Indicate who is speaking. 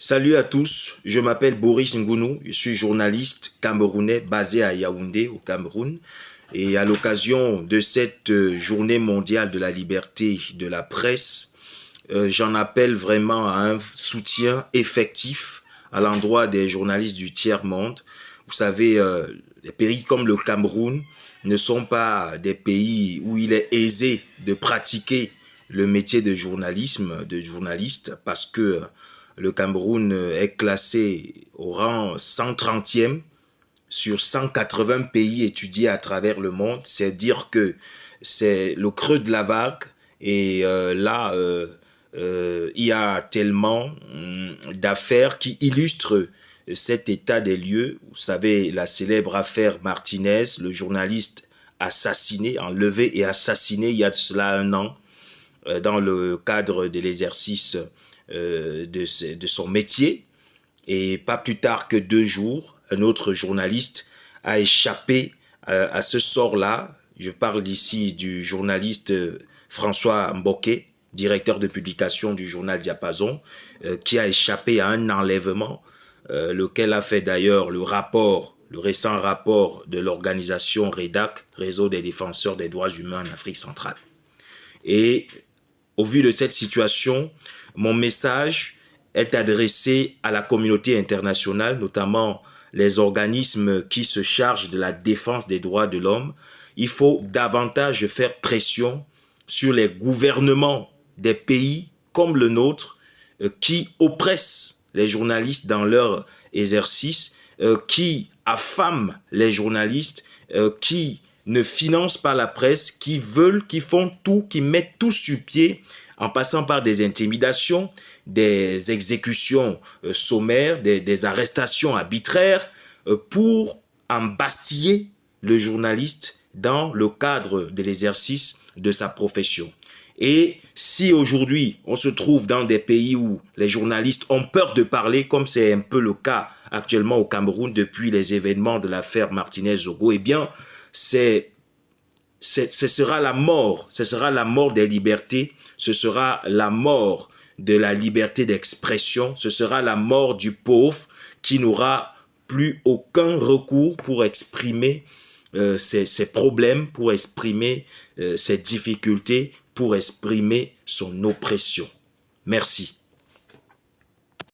Speaker 1: Salut à tous, je m'appelle Boris Ngounou, je suis journaliste camerounais basé à Yaoundé au Cameroun et à l'occasion de cette journée mondiale de la liberté de la presse, j'en appelle vraiment à un soutien effectif à l'endroit des journalistes du tiers-monde. Vous savez, les pays comme le Cameroun ne sont pas des pays où il est aisé de pratiquer le métier de journalisme, de journaliste, parce que le Cameroun est classé au rang 130e sur 180 pays étudiés à travers le monde. C'est dire que c'est le creux de la vague et il y a tellement d'affaires qui illustrent cet état des lieux. Vous savez, la célèbre affaire Martinez, le journaliste assassiné, enlevé et assassiné il y a de cela un an dans le cadre de l'exercice de son métier. Et pas plus tard que 2 jours, un autre journaliste a échappé à ce sort-là. Je parle d'ici du journaliste François Mboké, directeur de publication du journal Diapason, qui a échappé à un enlèvement, lequel a fait d'ailleurs le récent rapport de l'organisation REDAC, Réseau des défenseurs des droits humains en Afrique centrale. Et au vu de cette situation, mon message est adressé à la communauté internationale, notamment les organismes qui se chargent de la défense des droits de l'homme. Il faut davantage faire pression sur les gouvernements des pays comme le nôtre qui oppressent les journalistes dans leur exercice, qui affament les journalistes, qui ne financent pas la presse, qui font tout, qui mettent tout sur pied en passant par des intimidations, des exécutions sommaires, des arrestations arbitraires pour embastiller le journaliste dans le cadre de l'exercice de sa profession. Et si aujourd'hui on se trouve dans des pays où les journalistes ont peur de parler, comme c'est un peu le cas actuellement au Cameroun depuis les événements de l'affaire Martinez-Zogo, eh bien ce sera la mort des libertés, ce sera la mort de la liberté d'expression, ce sera la mort du pauvre qui n'aura plus aucun recours pour exprimer ses problèmes, pour exprimer ses difficultés, pour exprimer son oppression. Merci.